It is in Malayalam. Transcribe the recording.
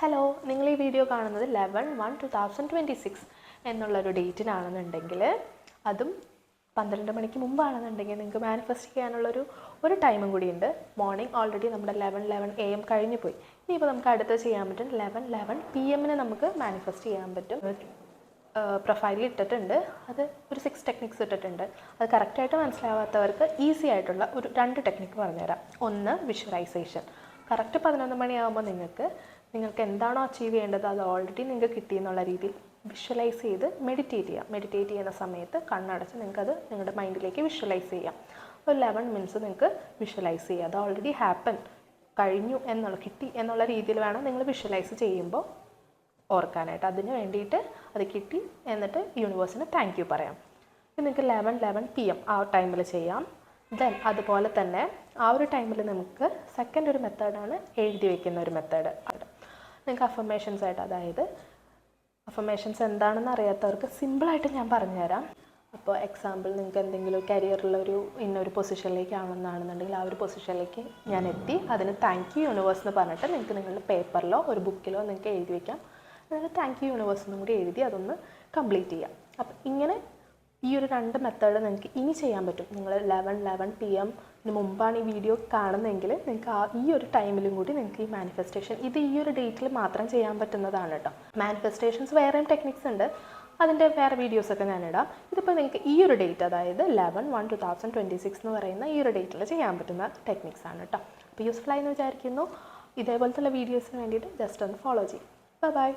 ഹലോ, നിങ്ങൾ ഈ വീഡിയോ കാണുന്നത് 11/1/2026 എന്നുള്ളൊരു ഡേറ്റിനാണെന്നുണ്ടെങ്കിൽ, അതും 12 മണിക്ക് മുമ്പാണെന്നുണ്ടെങ്കിൽ നിങ്ങൾക്ക് മാനിഫെസ്റ്റ് ചെയ്യാനുള്ളൊരു ടൈമും കൂടിയുണ്ട്. മോർണിംഗ് ഓൾറെഡി നമ്മുടെ 11 AM കഴിഞ്ഞു പോയി. ഇനിയിപ്പോൾ നമുക്ക് അടുത്ത് ചെയ്യാൻ പറ്റും 11 PM നമുക്ക് മാനിഫെസ്റ്റ് ചെയ്യാൻ പറ്റും. പ്രൊഫൈലിൽ ഇട്ടിട്ടുണ്ട്, അത് ഒരു 6 ടെക്നിക്സ് ഇട്ടിട്ടുണ്ട്. അത് കറക്റ്റായിട്ട് മനസ്സിലാവാത്തവർക്ക് ഈസി ആയിട്ടുള്ള ഒരു 2 ടെക്നിക്ക് പറഞ്ഞുതരാം. ഒന്ന്, വിഷ്വലൈസേഷൻ. കറക്റ്റ് 11 മണിയാകുമ്പോൾ നിങ്ങൾക്ക് എന്താണോ അച്ചീവ് ചെയ്യേണ്ടത് അത് ഓൾറെഡി നിങ്ങൾക്ക് കിട്ടിയെന്നുള്ള രീതിയിൽ വിഷ്വലൈസ് ചെയ്ത് മെഡിറ്റേറ്റ് ചെയ്യുന്ന സമയത്ത് കണ്ണടച്ച് നിങ്ങൾക്കത് നിങ്ങളുടെ മൈൻഡിലേക്ക് വിഷ്വലൈസ് ചെയ്യാം. ഒരു 11 മിനിറ്റ്സ് നിങ്ങൾക്ക് വിഷ്വലൈസ് ചെയ്യുക. അത് ഓൾറെഡി കഴിഞ്ഞു കിട്ടി എന്നുള്ള രീതിയിൽ വേണം നിങ്ങൾ വിഷ്വലൈസ് ചെയ്യുമ്പോൾ ഓർക്കാനായിട്ട്. അതിന് വേണ്ടിയിട്ട് അത് കിട്ടി എന്നിട്ട് യൂണിവേഴ്സിന് താങ്ക് യു പറയാം. ഇത് നിങ്ങൾക്ക് 11 PM ആ ടൈമിൽ ചെയ്യാം. ദെൻ അതുപോലെ തന്നെ ആ ഒരു ടൈമിൽ നമുക്ക് സെക്കൻഡ് ഒരു മെത്തേഡാണ് എഴുതി വയ്ക്കുന്ന ഒരു മെത്തേഡ്. നിങ്ങൾക്ക് അഫർമേഷൻസ് ആയിട്ട്, അതായത് അഫർമേഷൻസ് എന്താണെന്ന് അറിയാത്തവർക്ക് സിമ്പിളായിട്ട് ഞാൻ പറഞ്ഞുതരാം. അപ്പോൾ എക്സാമ്പിൾ, നിങ്ങൾക്ക് എന്തെങ്കിലും കരിയറിലൊരു ഇന്നൊരു പൊസിഷനിലേക്കാണെന്നുണ്ടെങ്കിൽ ആ ഒരു പൊസിഷനിലേക്ക് ഞാൻ എത്തി, അതിന് താങ്ക് യു യൂണിവേഴ്സ് എന്ന് പറഞ്ഞിട്ട് നിങ്ങൾക്ക് നിങ്ങളുടെ പേപ്പറിലോ ഒരു ബുക്കിലോ നിങ്ങൾക്ക് എഴുതി വയ്ക്കാം. എന്നിട്ട് താങ്ക് യു യൂണിവേഴ്സ് എന്നും കൂടി എഴുതി അതൊന്ന് കംപ്ലീറ്റ് ചെയ്യാം. അപ്പം ഇങ്ങനെ ഈ ഒരു 2 മെത്തേഡ് നിങ്ങൾക്ക് ഇനി ചെയ്യാൻ പറ്റും. നിങ്ങൾ 11 PM മുമ്പാണ് ഈ വീഡിയോ കാണുന്നതെങ്കിൽ നിങ്ങൾക്ക് ഈ ഒരു ടൈമിലും കൂടി നിങ്ങൾക്ക് ഈ മാനിഫെസ്റ്റേഷൻ ഈ ഒരു ഡേറ്റിൽ മാത്രം ചെയ്യാൻ പറ്റുന്നതാണ് കേട്ടോ. മാനിഫെസ്റ്റേഷൻസ് വേറെയും ടെക്നിക്സ് ഉണ്ട്, അതിൻ്റെ വേറെ വീഡിയോസൊക്കെ ഞാനിടാം. ഇതിപ്പോൾ നിങ്ങൾക്ക് ഈ ഒരു ഡേറ്റ്, അതായത് 11/1/2026 എന്ന് പറയുന്ന ഈ ഒരു ഡേറ്റിൽ ചെയ്യാൻ പറ്റുന്ന ടെക്നിക്സ് ആണ് കേട്ടോ. അപ്പോൾ യൂസ്ഫുൾ ആയി എന്ന് വിചാരിക്കുന്നു. ഇതേപോലത്തെ വീഡിയോസിന് വേണ്ടിയിട്ട് ജസ്റ്റ് ഒന്ന് ഫോളോ ചെയ്യും. ബൈ.